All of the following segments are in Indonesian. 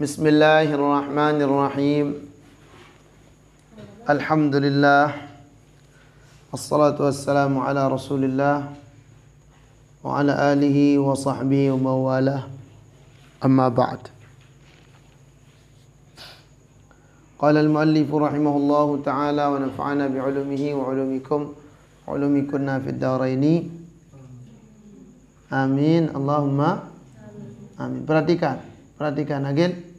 Bismillahirrahmanirrahim. Alhamdulillah. Assalatu wassalamu ala Rasulillah wa ala alihi wa sahbihi wa mawalah. Amma ba'd. Qala al-muallif rahimahullahu ta'ala wa nafa'ana bi'ulumihi wa 'ulumikum wa 'ulumikunna fid dharaini. Amin. Allahumma amin. Perhatikan Agil.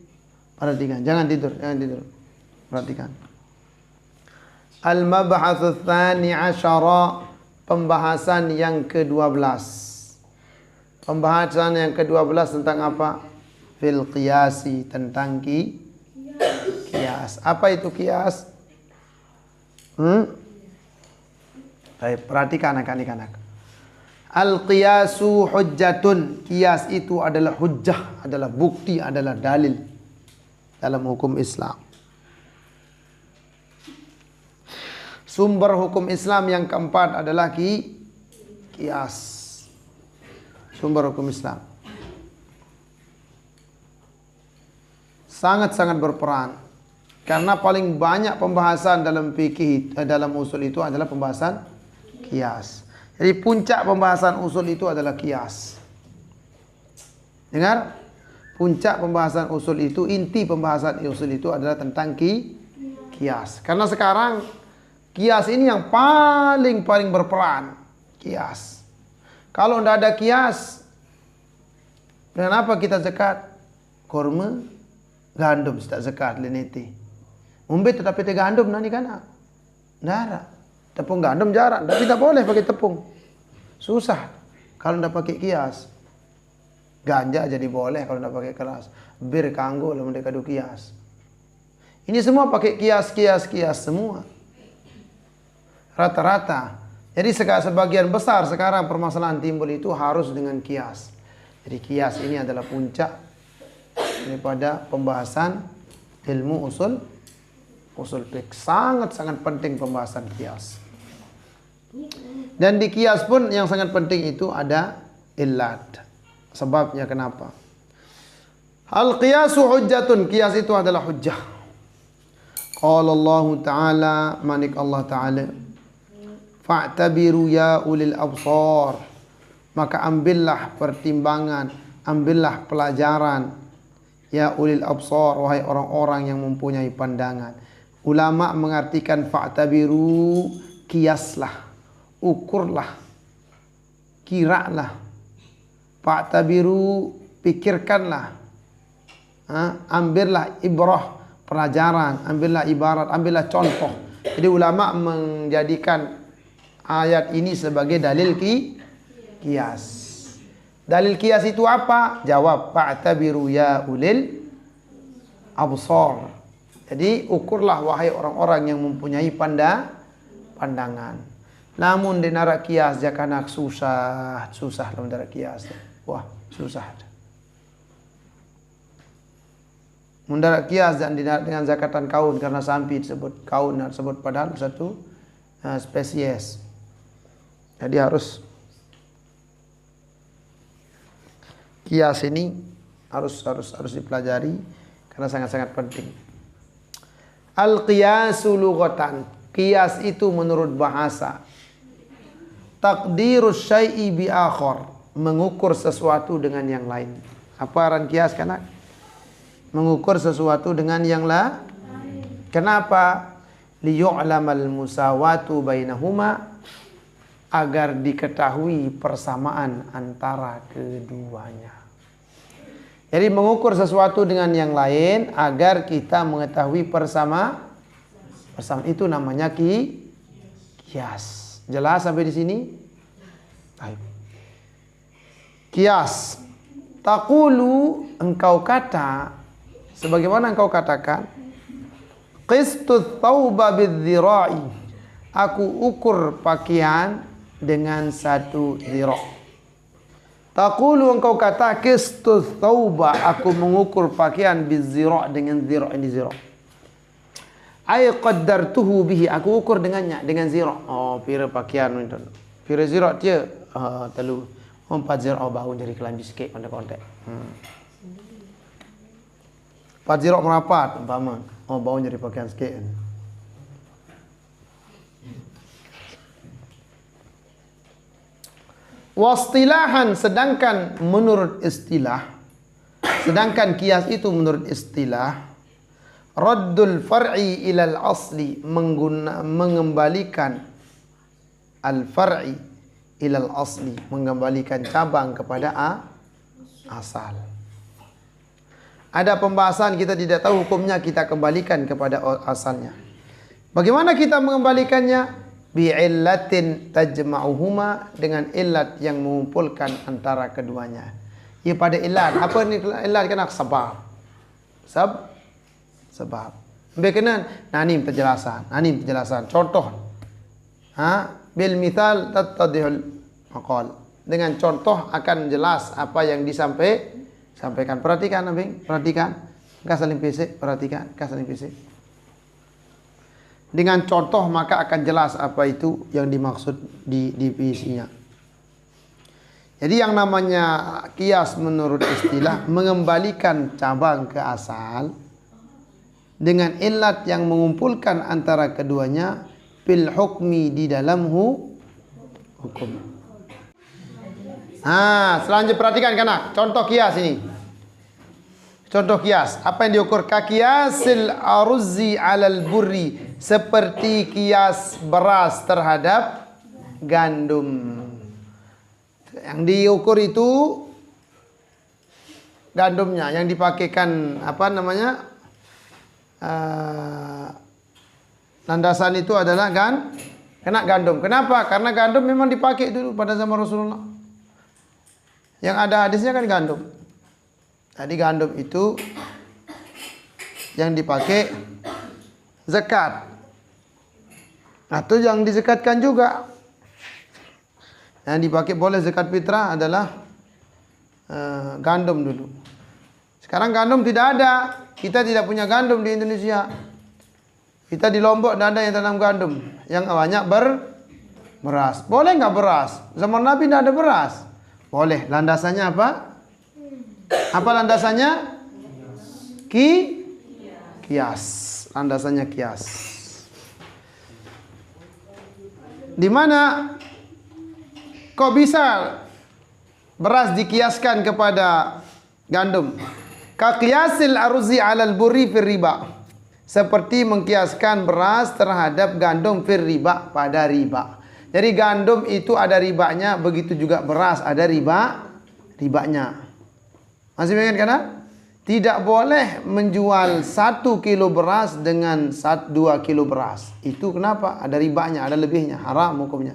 Perhatikan, jangan tidur. Perhatikan. Al-mabhatsu tsani asyara, pembahasan yang ke-12. Pembahasan yang ke-12 tentang apa? Fil qiyasi, tentang qiyas. Apa itu qiyas? Baik, perhatikan anak-anak. Al-qiyasu hujjatun. Qiyas itu adalah hujjah, adalah bukti, adalah dalil dalam hukum Islam. Sumber hukum Islam yang keempat adalah qiyas. Sumber hukum Islam sangat-sangat berperan, karena paling banyak pembahasan dalam fikih, dalam usul itu adalah pembahasan qiyas. Jadi puncak pembahasan usul itu adalah qiyas. Dengar? Puncak pembahasan usul itu, inti pembahasan usul itu adalah tentang qiyas. Karena sekarang qiyas ini yang paling berperan. Qiyas. Kalau tidak ada qiyas, dengan apa kita zakat? Kurma, gandum tidak zakat leneti. Umbit tetapi te gandum nani kana. Nara. Tepung gandum jarang, tapi tidak boleh pakai tepung. Susah kalau tidak pakai qiyas. Ganja jadi boleh kalau tidak pakai keras. Bir kanggo lah mereka do qiyas. Ini semua pakai qiyas semua. Rata-rata. Jadi sebagian besar sekarang permasalahan timbul itu harus dengan qiyas. Jadi qiyas ini adalah puncak daripada pembahasan ilmu usul fiqh. Sangat-sangat penting pembahasan qiyas. Dan di qiyas pun yang sangat penting itu ada illat. Sebabnya kenapa? Al-qiyasu hujjatun. Qiyas itu adalah hujjah. Qala Allah Ta'ala, manik Allah Ta'ala, fa'tabiru ya ulil absar. Maka ambillah pertimbangan, ambillah pelajaran, ya ulil absar, wahai orang-orang yang mempunyai pandangan. Ulama mengartikan fa'tabiru, qiyaslah, ukurlah, kiralah. Fa'tabiru, pikirkanlah, ambillah ibrah, pelajaran, ambillah ibarat, ambillah contoh. Jadi ulama menjadikan ayat ini sebagai dalil qiyas. Dalil qiyas itu apa? Jawab, fa'tabiru ya ulil absar. Jadi ukurlah wahai orang-orang yang mempunyai pandangan. Namun di narak qiyas jakanak susah dalam narak qiyas. Wah, susah. Mendarat qiyas dan dengan zakatan kaun, karena sampai disebut kaun dan disebut padahal satu spesies. Jadi harus qiyas ini harus dipelajari karena sangat-sangat penting. Al-qiyasu lughatan. Qiyas itu menurut bahasa taqdirus syai'i bi akhar, mengukur sesuatu dengan yang lain. Apa arti qiyas kanak? Mengukur sesuatu dengan yang lain. Kenapa? Liyu'lamal musawatu bainahuma, agar diketahui persamaan antara keduanya. Jadi mengukur sesuatu dengan yang lain agar kita mengetahui persamaan itu namanya qiyas. Jelas sampai di sini? Baik. Qiyas. Taqulu, engkau kata, sebagaimana engkau katakan, qistut thawba bidzira'i, aku ukur pakaian dengan satu zira'. Taqulu, engkau kata, qistut thawba, aku mengukur pakaian bidzira' dengan zira', ini zira'. Ay qaddartuhu bihi, aku ukur dengannya dengan zira'. Oh, pira pakaian itu. Pira zira' dia telu 4 zira' bau jadi kelambi sikit kontek-kontek. Pajero merapat umpama. Oh, baunya di pakaian sekian. Wastilahan, sedangkan menurut istilah, sedangkan kias itu menurut istilah, raddul far'i ilal asli, mengembalikan al-far'i ilal asli, mengembalikan cabang kepada asal. Ada pembahasan kita tidak tahu hukumnya, kita kembalikan kepada asalnya. Bagaimana kita mengembalikannya? Bi'illatin tajma'uhuma, dengan illat yang mengumpulkan antara keduanya. Ya, pada illat. Apa ni illat? Kena sebab. Sebab. Berkenan nanim penjelasan. Contoh. Bil mithal tattadihul maqal. Dengan contoh akan jelas apa yang sampaikan. Perhatikan, Abang. Perhatikan. Saling pisik. Perhatikan. Saling pisik. Dengan contoh maka akan jelas apa itu yang dimaksud di isinya. Jadi yang namanya kias menurut istilah mengembalikan cabang ke asal dengan illat yang mengumpulkan antara keduanya fil hukmi, di dalam hukum. Selanjutnya perhatikan kanak, contoh kias ini. Contoh kias, apa yang diukur? Kakiasil aruzzi alal burri, seperti kias beras terhadap gandum. Yang diukur itu gandumnya, yang dipakaikan landasan itu adalah kena gandum. Kenapa? Karena gandum memang dipakai dulu pada zaman Rasulullah. Yang ada hadisnya kan gandum. Tadi gandum itu yang dipakai zakat. Atau yang dizakatkan juga. Yang dipakai boleh zakat fitrah adalah gandum dulu. Sekarang gandum tidak ada. Kita tidak punya gandum di Indonesia. Kita di Lombok tidak ada yang tanam gandum. Yang banyak beras. Boleh nggak beras? Zaman Nabi tidak ada beras. Boleh. Landasannya apa? Apa landasannya? Kias. Landasannya kias. Di mana kok bisa beras dikiaskan kepada gandum? Kaqiyasil arzi 'alal burri fir riba. Seperti mengkiaskan beras terhadap gandum fir riba, pada riba. Jadi gandum itu ada ribanya, begitu juga beras ada ribanya. Masih ingat kan? Tidak boleh menjual 1 kilo beras dengan 2 kilo beras. Itu kenapa? Ada ribanya, ada lebihnya. Haram hukumnya.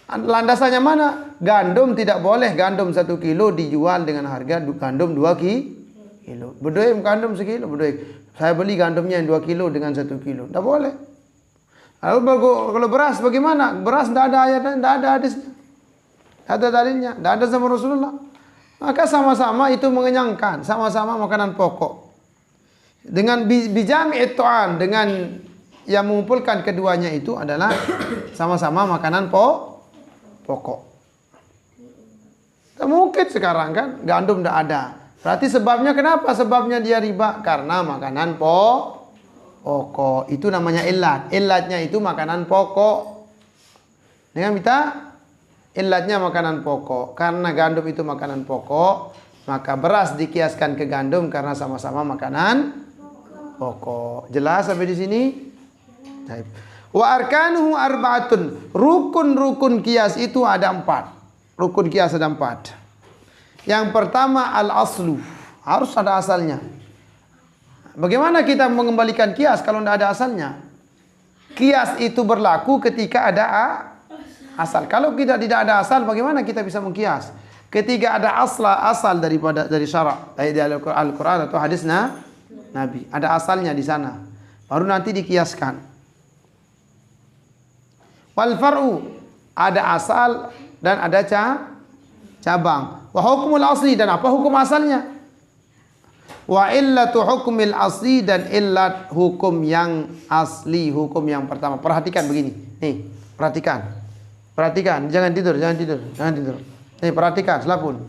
Landasannya mana? Gandum tidak boleh. Gandum 1 kilo dijual dengan harga gandum 2 kilo. Berdoim gandum sekilo. Berdoim. Saya beli gandumnya yang 2 kilo dengan 1 kilo. Tidak boleh. Lalu kalau beras bagaimana? Beras tidak ada ayatnya, tidak ada hadisnya. Tidak ada dalilnya. Tidak ada sama Rasulullah. Maka sama-sama itu mengenyangkan, sama-sama makanan pokok. Dengan bijami it'am, dengan yang mengumpulkan keduanya itu adalah sama-sama makanan pokok. Tak mungkin sekarang kan gandum tidak ada. Berarti sebabnya kenapa? Sebabnya dia riba karena makanan pokok. Itu namanya illat. Illatnya itu makanan pokok. Dengan kita illatnya makanan pokok. Karena gandum itu makanan pokok, maka beras dikiaskan ke gandum karena sama-sama makanan pokok. Jelas sampai di sini? Baik. Wa arkanuhu arba'atun. Rukun-rukun kias itu ada 4. Rukun kias ada 4. Yang pertama al-aslu. Harus ada asalnya. Bagaimana kita mengembalikan kias kalau tidak ada asalnya? Kias itu berlaku ketika ada asal. Kalau kita tidak ada asal, bagaimana kita bisa mengkias? Ketika ada asal dari syarak, dari Al-Quran atau hadis Nabi, ada asalnya di sana, baru nanti dikiaskan. Wal far'u, ada asal dan ada cabang. Wa hukmul asli, dan apa hukum asalnya? Wa illatu hukmil asli, dan illat hukum yang asli, hukum yang pertama. Perhatikan begini. Nih, perhatikan. Perhatikan, jangan tidur. Nih, perhatikan, selapun.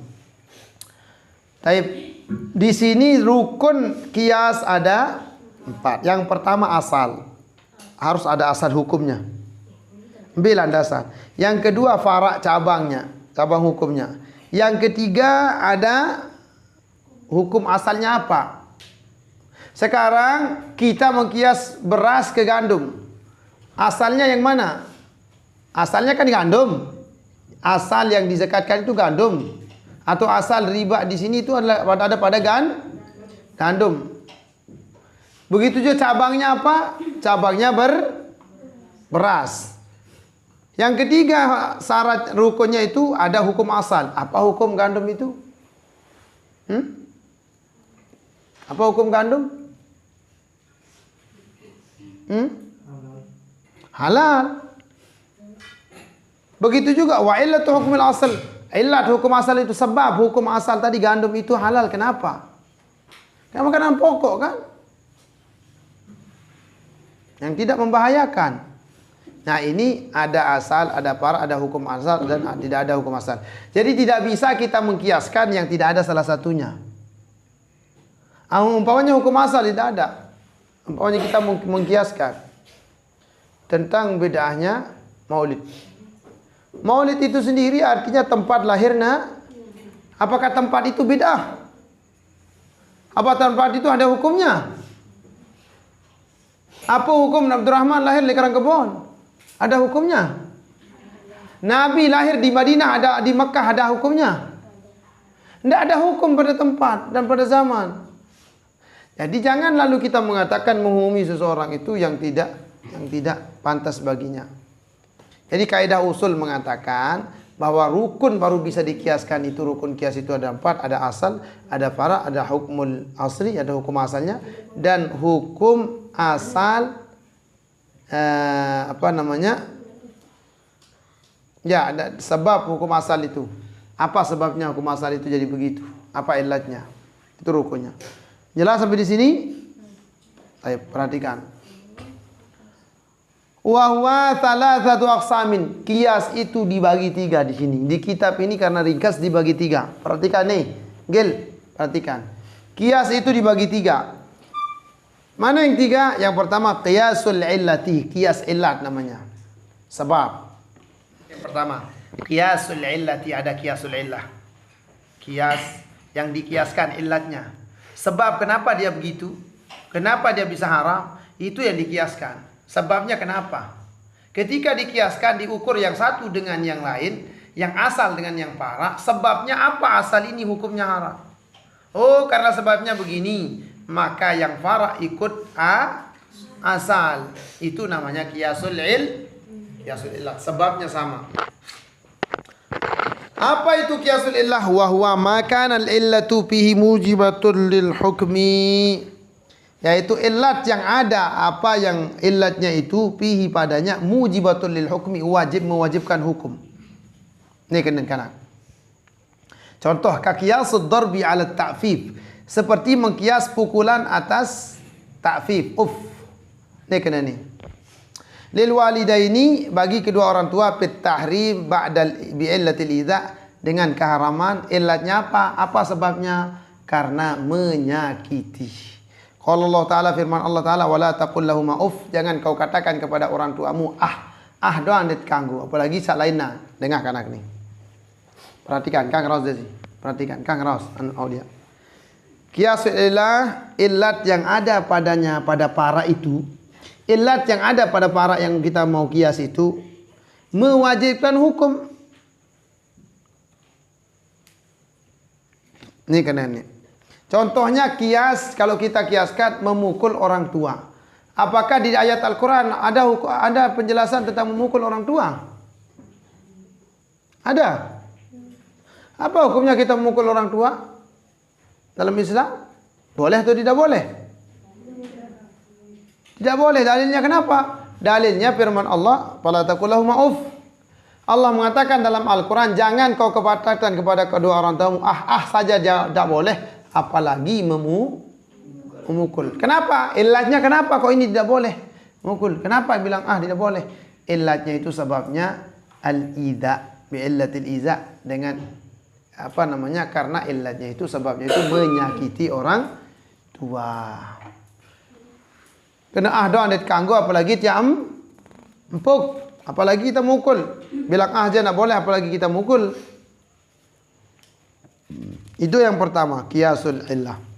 Taib, Di sini rukun kias ada 4. Yang pertama asal. Harus ada asal hukumnya. B landasan. Yang kedua fara' cabangnya, cabang hukumnya. Yang ketiga ada hukum asalnya apa. Sekarang kita mengkias beras ke gandum. Asalnya yang mana? Asalnya kan gandum. Asal yang dizakatkan itu gandum. Atau asal riba di sini itu adalah ada pada gandum. Begitu juga cabangnya apa? Cabangnya beras. Yang ketiga syarat rukunnya itu ada hukum asal. Apa hukum gandum itu? Apa hukum gandum? Halal. Begitu juga wa illatu hukmil asal. Illat hukum asal itu sebab hukum asal tadi gandum itu halal. Kenapa? Karena makanan pokok kan? Yang tidak membahayakan. Nah ini ada asal, ada far', ada hukum asal dan tidak ada hukum asal. Jadi tidak bisa kita mengkiaskan yang tidak ada salah satunya. Umpamanya hukum asal tidak ada. Umpamanya kita mengkiaskan tentang bedanya maulid. Maulid itu sendiri artinya tempat lahirnya. Apakah tempat itu bid'ah? Apa tempat itu ada hukumnya? Apa hukum Abdurrahman lahir di karang kebun? Ada hukumnya. Nabi lahir di Madinah, ada di Mekah, ada hukumnya. Tidak ada hukum pada tempat dan pada zaman. Jadi jangan lalu kita mengatakan menghukumi seseorang itu yang tidak pantas baginya. Jadi kaidah usul mengatakan bahwa rukun baru bisa dikiaskan itu, rukun kias itu ada 4, ada asal, ada fara', ada hukmul asli, ada hukum asalnya, dan hukum asal ya ada sebab hukum asal itu. Apa sebabnya hukum asal itu jadi begitu? Apa illatnya? Itu rukunnya. Jelas sampai di sini? Ayo perhatikan. Wa huwa thalathatu aqsamin. Qiyas itu dibagi 3 di sini. Di kitab ini karena ringkas dibagi 3. Perhatikan nih, Gil, perhatikan. Qiyas itu dibagi 3. Mana yang 3? Yang pertama qiyasul illati, qiyas illat namanya. Sebab. Yang pertama, qiyasul illati, ada qiyasul illah. Qiyas yang dikiaskan illatnya. Sebab kenapa dia begitu? Kenapa dia bisa haram? Itu yang dikiaskan. Sebabnya kenapa? Ketika dikiaskan, diukur yang satu dengan yang lain, yang asal dengan yang fara', sebabnya apa asal ini hukumnya haram? Oh, karena sebabnya begini, maka yang fara' ikut asal. Itu namanya qiyasul illat. Sebabnya sama. Apa itu qiyasul illah? Wa huwa ma kana al-illatu fihi mujibatul lil hukmi. Yaitu illat yang ada, apa yang illatnya itu fihi padanya mujibatul lil hukmi, wajib mewajibkan hukum. Ini kena. Contoh qiyasud darbi ala ta'fif, seperti mengkias pukulan atas ta'fif, Ini kena ni. Lil walidaini, bagi kedua orang tua, fit tahrim ba'dal bi illatil idza, dengan keharaman. Illatnya apa? Apa sebabnya? Karena menyakiti. Qala Allah Ta'ala, firman Allah Ta'ala, wala taqul lahum jangan kau katakan kepada orang tuamu doang det kanggu, apalagi sak lainna. Dengar kanak ni. Perhatikan Kang Ros di sini. Perhatikan Kang Ros audio. Qiyasul illah, illat yang ada padanya pada para itu. Illat yang ada pada para yang kita mau kias itu mewajibkan hukum. Ini kena ni. Contohnya kias, kalau kita kiaskan memukul orang tua. Apakah di ayat Al-Quran ada penjelasan tentang memukul orang tua? Ada. Apa hukumnya kita memukul orang tua dalam Islam? Boleh atau tidak boleh? Tidak boleh. Dalilnya kenapa? Dalilnya firman Allah, fala taqul lahum Allah mengatakan dalam Al-Quran, jangan kau katakan kepada kedua orang tuamu saja tidak boleh, apalagi memukul. Kenapa? Illatnya kenapa kok ini tidak boleh memukul? Kenapa bilang tidak boleh? Illatnya itu sebabnya al-idza, bi illatil idza, dengan apa namanya, karena illatnya itu, sebabnya itu menyakiti orang tua. Kena doang det kanggo, apalagi tiam empuk, apalagi kita mukul. Bilang aja nak boleh, apalagi kita mukul. Itu yang pertama, qiyasul illah.